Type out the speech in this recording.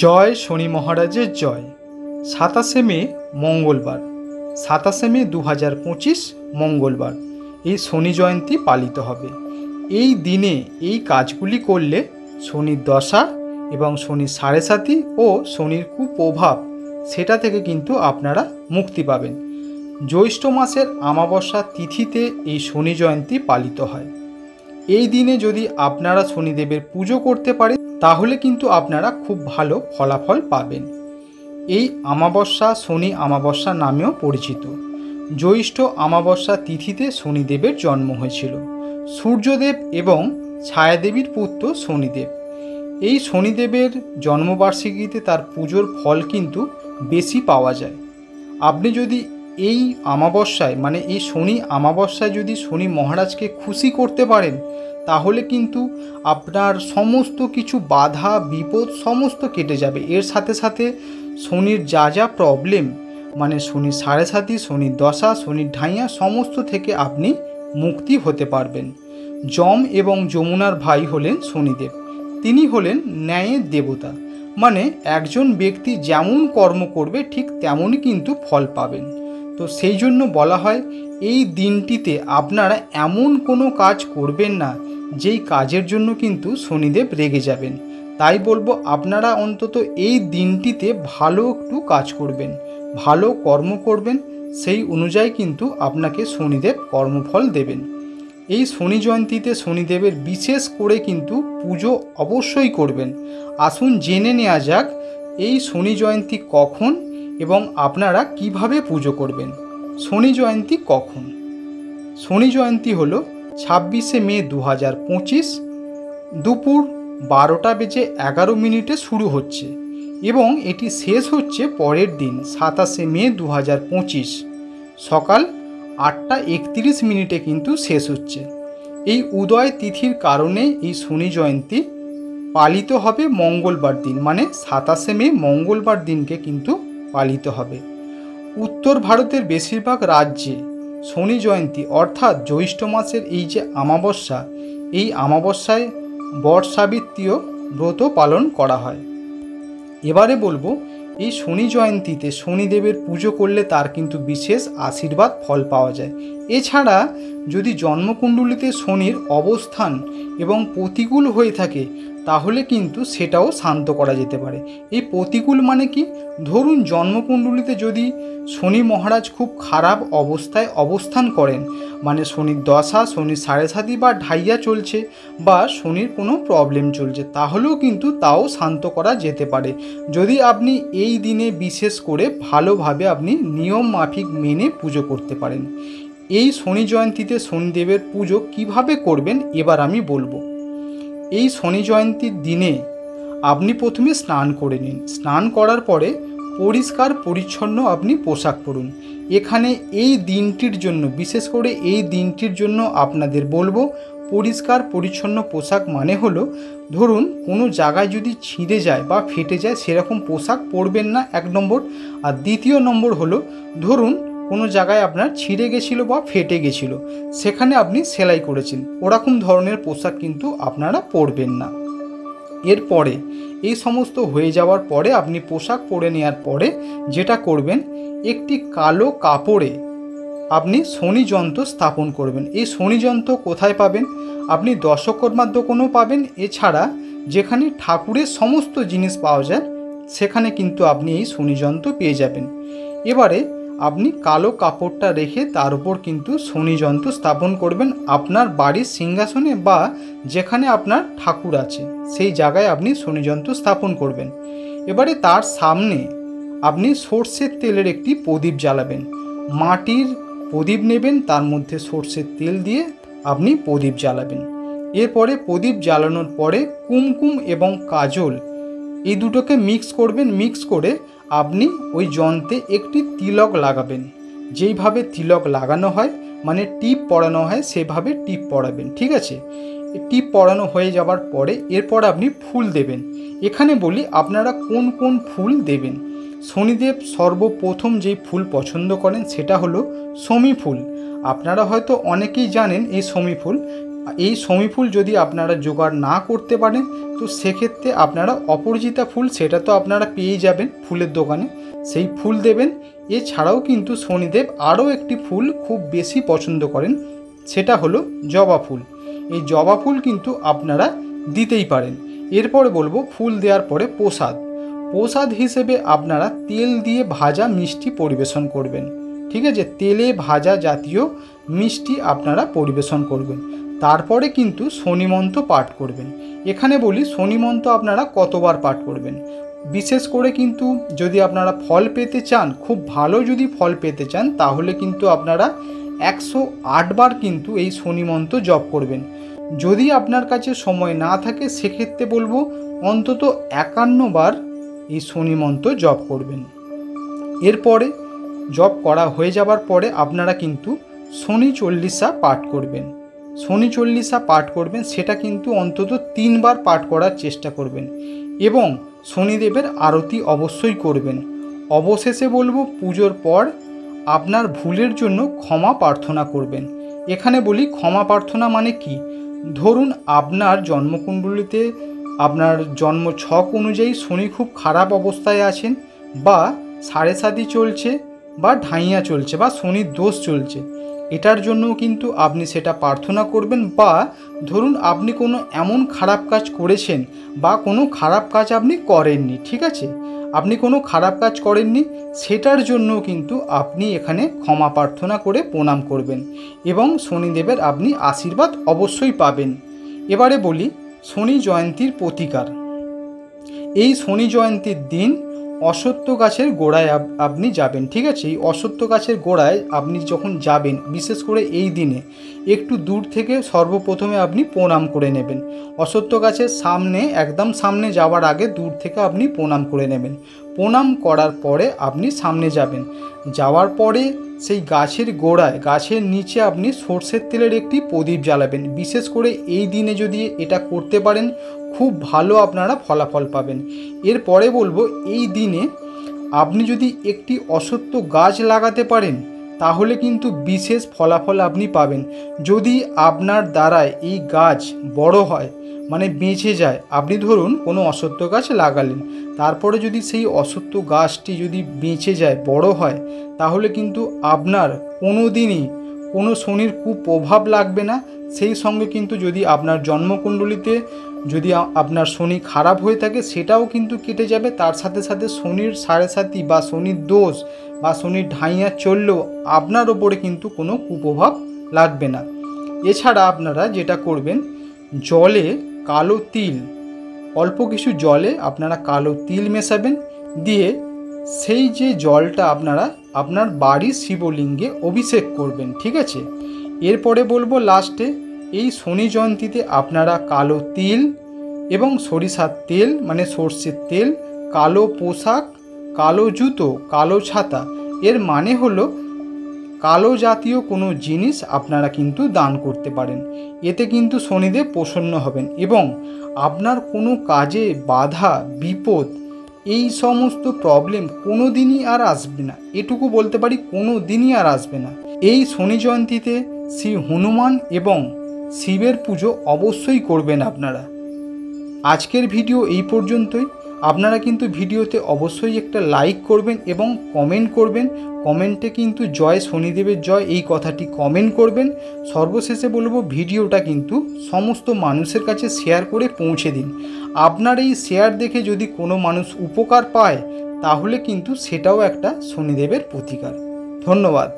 জয় শনি মহারাজের জয়। 27শে মে মঙ্গলবার, 27শে মে 2025 মঙ্গলবার এই শনি জয়ন্তী পালিত হবে। এই দিনে এই কাজগুলি করলে শনির দশা এবং শনির সাড়ে সাতি ও শনির কুপ্রভাব সেটা থেকে কিন্তু আপনারা মুক্তি পাবেন। জ্যৈষ্ঠ মাসের অমাবস্যা তিথিতে এই শনি জয়ন্তী পালিত হয়। এই দিনে যদি আপনারা শনিদেবের পুজো করতে পারেন তাহলে কিন্তু আপনারা খুব ভালো ফলাফল পাবেন। এই অমাবস্যা শনি অমাবস্যা নামেও পরিচিত। জ্যৈষ্ঠ অমাবস্যা তিথিতে শনিদেবের জন্ম হয়েছিল। সূর্যদেব এবং ছায়াদেবীর পুত্র শনিদেব। এই শনিদেবের জন্মবার্ষিকীতে তার পুজোর ফল কিন্তু বেশি পাওয়া যায়। আপনি যদি এই অমাবস্যায় মানে এই শনি অমাবস্যায় যদি শনি মহারাজকে খুশি করতে পারেন তাহলে কিন্তু আপনার সমস্ত কিছু বাধা বিপদ সমস্ত কেটে যাবে। এর সাথে সাথে শনির যা প্রবলেম মানে শনির সাড়ে সাতি, শনির দশা, শনির ঢাইয়া সমস্ত থেকে আপনি মুক্তি হতে পারবেন। যম এবং যমুনার ভাই হলেন শনিদেব। তিনি হলেন ন্যায়ের দেবতা, মানে একজন ব্যক্তি যেমন কর্ম করবে ঠিক তেমনই কিন্তু ফল পাবেন। তো সেই জন্য বলা হয় এই দিনটিতে আপনারা এমন কোনো কাজ করবেন না যেই কাজের জন্য কিন্তু শনিদেব রেগে যাবেন। তাই বলবো আপনারা অন্তত এই দিনটিতে ভালো একটু কাজ করবেন, ভালো কর্ম করবেন, সেই অনুযায়ী কিন্তু আপনাকে শনিদেব কর্মফল দেবেন। এই শনি জয়ন্তীতে শনিদেবের বিশেষ করে কিন্তু পুজো অবশ্যই করবেন। আসুন জেনে নেওয়া যাক এই শনি জয়ন্তী কখন এবং আপনারা কিভাবে পুজো করবেন। শনি জয়ন্তী কখন? শনি জয়ন্তী হলো 26শে মে 2025 দুপুর 12:11 শুরু হচ্ছে এবং এটি শেষ হচ্ছে পরের দিন 27শে মে 2025 সকাল 8:31 কিন্তু শেষ হচ্ছে। এই উদয় তিথির কারণে এই শনি জয়ন্তী পালিত হবে মঙ্গলবার দিন, মানে 27শে মে মঙ্গলবার দিনকে কিন্তু পালিত হবে। উত্তর ভারতের বেশিরভাগ রাজ্যে শনি জয়ন্তী অর্থাৎ জ্যৈষ্ঠ মাসের এই যে অমাবস্যা, এই অমাবস্যায় বট সাবিত্রীয় ব্রত পালন করা হয়। এবারে বলবো এই শনি জয়ন্তীতে শনিদেবের পুজো করলে তার কিন্তু বিশেষ আশীর্বাদ ফল পাওয়া যায়। এছাড়া যদি জন্মকুণ্ডলিতে শনির অবস্থান এবং প্রতিকূল হয়ে থাকে তাহলে কিন্তু সেটাও শান্ত করা যেতে পারে। এই প্রতিকূল মানে কি? ধরুন জন্মকুণ্ডলিতে যদি শনি মহারাজ খুব খারাপ অবস্থায় অবস্থান করেন, মানে শনির দশা, শনির সাড়ে সাতি বা ঢাইয়া চলছে বা শনির কোনো প্রবলেম চলছে, তাহলেও কিন্তু তাও শান্ত করা যেতে পারে যদি আপনি এই দিনে বিশেষ করে ভালোভাবে আপনি নিয়ম মাফিক মেনে পুজো করতে পারেন। এই শনি জয়ন্তীতে শনিদেবের পুজো কিভাবে করবেন এবার আমি বলবো। এই শনি জয়ন্তীর দিনে আপনি প্রথমে স্নান করে নিন। স্নান করার পরে পরিষ্কার পরিচ্ছন্ন আপনি পোশাক পরুন। এখানে এই দিনটির জন্য বিশেষ করে এই দিনটির জন্য আপনাদের বলবো পরিষ্কার পরিচ্ছন্ন পোশাক মানে হলো ধরুন কোনো জায়গায় যদি ছিঁড়ে যায় বা ফেটে যায় সেরকম পোশাক পরবেন না, 1 নম্বর। আর দ্বিতীয় নম্বর হলো ধরুন কোনো জায়গায় আপনার ছিঁড়ে গেছিলো বা ফেটে গেছিলো, সেখানে আপনি সেলাই করেছেন, ওরকম ধরনের পোশাক কিন্তু আপনারা পরবেন না। এরপরে এই সমস্ত হয়ে যাওয়ার পরে আপনি পোশাক পরে নেওয়ার পরে যেটা করবেন, একটি কালো কাপড়ে আপনি শনি যন্ত্র স্থাপন করবেন। এই শনি যন্ত্র কোথায় পাবেন? আপনি দশকর্মার দোকানেও পাবেন, এছাড়া যেখানে ঠাকুরের সমস্ত জিনিস পাওয়া যায় সেখানে কিন্তু আপনি এই শনি যন্ত্র পেয়ে যাবেন। এবারে আপনি কালো কাপড়টা রেখে তার উপর কিন্তু শনি যন্ত্র স্থাপন করবেন আপনার বাড়ির সিংহাসনে বা যেখানে আপনার ঠাকুর আছে সেই জায়গায় আপনি শনি যন্ত্র স্থাপন করবেন। এবারে তার সামনে আপনি সর্ষের তেলের একটি প্রদীপ জ্বালাবেন। মাটির প্রদীপ নেবেন, তার মধ্যে সর্ষের তেল দিয়ে আপনি প্রদীপ জ্বালাবেন। এরপরে প্রদীপ জ্বালানোর পরে কুমকুম এবং কাজল এই দুটোকে মিক্স করবেন। মিক্স করে আপনি ওই যন্ত্রে একটি তিলক লাগাবেন। যেইভাবে তিলক লাগানো হয় মানে টিপ পরানো হয় সেভাবে টিপ পরাবেন, ঠিক আছে? টিপ পরানো হয়ে যাওয়ার পরে এরপর আপনি ফুল দেবেন। এখানে বলি আপনারা কোন কোন ফুল দেবেন। শনিদেব সর্বপ্রথম যেই ফুল পছন্দ করেন সেটা হলো শমী ফুল। আপনারা হয়তো অনেকেই জানেন এই শমী ফুল, এই শমী ফুল যদি আপনারা জোগাড় না করতে পারেন তো সেক্ষেত্রে আপনারা অপরাজিতা ফুল, সেটা তো আপনারা পেয়ে যাবেন ফুলের দোকানে, সেই ফুল দেবেন। এছাড়াও কিন্তু শনিদেব আরও একটি ফুল খুব বেশি পছন্দ করেন, সেটা হলো জবা ফুল। এই জবা ফুল কিন্তু আপনারা দিতেই পারেন। এরপরে বলবো ফুল দেওয়ার পরে প্রসাদ হিসেবে আপনারা তেল দিয়ে ভাজা মিষ্টি পরিবেশন করবেন। ঠিক আছে, তেলে ভাজা জাতীয় মিষ্টি আপনারা পরিবেশন করবেন। তারপরে কিন্তু শনি মন্ত্র পাঠ করবেন। এখানে বলি শনি মন্ত্র আপনারা কতবার পাঠ করবেন। বিশেষ করে কিন্তু যদি আপনারা ফল পেতে চান, খুব ভালো যদি ফল পেতে চান, তাহলে কিন্তু আপনারা 108 বার কিন্তু এই শনি মন্ত্র জপ করবেন। যদি আপনার কাছে সময় না থাকে সেক্ষেত্রে বলবো অন্তত 51 বার এই শনি মন্ত্র জপ করবেন। এরপরে জপ করা হয়ে যাবার পরে আপনারা কিন্তু শনি চল্লিশা পাঠ করবেন। শনি চল্লিশা পাঠ করবেন, সেটা কিন্তু অন্তত 3 বার পাঠ করার চেষ্টা করবেন এবং শনিদেবের আরতি অবশ্যই করবেন। অবশেষে বলবো পুজোর পর আপনার ভুলের জন্য ক্ষমা প্রার্থনা করবেন। এখানে বলি ক্ষমা প্রার্থনা মানে কি, ধরুন আপনার জন্মকুণ্ডলিতে আপনার জন্ম ছক অনুযায়ী শনি খুব খারাপ অবস্থায় আছেন, বা সাড়ে সাতি চলছে, বা ঢাইয়া চলছে, বা শনির দোষ চলছে, এটার জন্য কিন্তু আপনি সেটা প্রার্থনা করবেন। বা ধরুন আপনি কোনো এমন খারাপ কাজ করেছেন বা কোনো খারাপ কাজ আপনি করেননি, ঠিক আছে, আপনি কোনো খারাপ কাজ করেননি, সেটার জন্য কিন্তু আপনি এখানে ক্ষমা প্রার্থনা করে প্রণাম করবেন এবং শনিদেবের আপনি আশীর্বাদ অবশ্যই পাবেন। এবারে বলি শনি জয়ন্তীর প্রতিকার। এই শনি জয়ন্তীর দিন অশ্বত্থ গাছের গোড়ায় আপনি যাবেন। ঠিক আছে, এই অশ্বত্থ গাছের গোড়ায় আপনি যখন যাবেন, বিশেষ করে এই দিনে একটু দূর থেকে সর্বপ্রথমে আপনি প্রণাম করে নেবেন। অশ্বত্থ গাছের সামনে, একদম সামনে যাওয়ার আগে দূর থেকে আপনি প্রণাম করে নেবেন। প্রণাম করার পরে আপনি সামনে যাবেন। যাওয়ার পরে সেই গাছের গোড়ায়, গাছের নিচে আপনি সর্ষের তেলের একটি প্রদীপ জ্বালাবেন। বিশেষ করে এই দিনে যদি এটা করতে পারেন খুব ভালো আপনারা ফলাফল পাবেন। এরপরে বলবো এই দিনে আপনি যদি একটি অশ্বত্থ গাছ লাগাতে পারেন তাহলে কিন্তু বিশেষ ফলাফল আপনি পাবেন। যদি আপনার দ্বারায় এই গাছ বড় হয়, মানে বেঁচে যায়, আপনি ধরুন কোনো অশ্বত্থ গাছ লাগালেন, তারপরে যদি সেই অশ্বত্থ গাছটি যদি বেঁচে যায়, বড় হয়, তাহলে কিন্তু আপনার কোনো দিনই কোনো শনির কুপ্রভাব লাগবে না। সেই সঙ্গে কিন্তু যদি আপনার জন্মকুণ্ডলিতে যদি আপনার শনি খারাপ হয়ে থাকে সেটাও কিন্তু কেটে যাবে। তার সাথে সাথে শনির সাড়ে সাতি বা শনির দোষ বা শনির ঢাইয়া চললেও আপনার ওপরে কিন্তু কোনো কুপ্রভাব লাগবে না। এছাড়া আপনারা যেটা করবেন, জলে কালো তিল, অল্প কিছু জলে আপনারা কালো তিল মেশাবেন, দিয়ে সেই যে জলটা আপনারা আপনার বাড়ির শিবলিঙ্গে অভিষেক করবেন। ঠিক আছে, এরপরে বলবো লাস্টে এই শনি জয়ন্তীতে আপনারা কালো তিল এবং সরিষার তেল মানে সর্ষের তেল, কালো পোশাক, কালো জুতো, কালো ছাতা, এর মানে হলো কালো জাতীয় কোনো জিনিস আপনারা কিন্তু দান করতে পারেন। এতে কিন্তু শনিদেব প্রসন্ন হবেন এবং আপনার কোনো কাজে বাধা, বিপদ, এই সমস্ত প্রবলেম কোনো দিনই আর আসবে না। এটুকু বলতে পারি, কোনো দিনই আর আসবে না। এই শনি জয়ন্তীতে শ্রী হনুমান এবং শিবের পুজো অবশ্যই করবেন আপনারা। আজকের ভিডিও এই পর্যন্তই। আপনারা কিন্তু ভিডিওতে অবশ্যই একটা লাইক করবেন এবং কমেন্ট করবেন। কমেন্টে কিন্তু জয় শনিদেবের জয় এই কথাটি কমেন্ট করবেন। সর্বশেষে বলবো ভিডিওটা কিন্তু সমস্ত মানুষের কাছে শেয়ার করে পৌঁছে দিন। আপনার এই শেয়ার দেখে যদি কোনো মানুষ উপকার পায় তাহলে কিন্তু সেটাও একটা শনিদেবের প্রতিকার। ধন্যবাদ।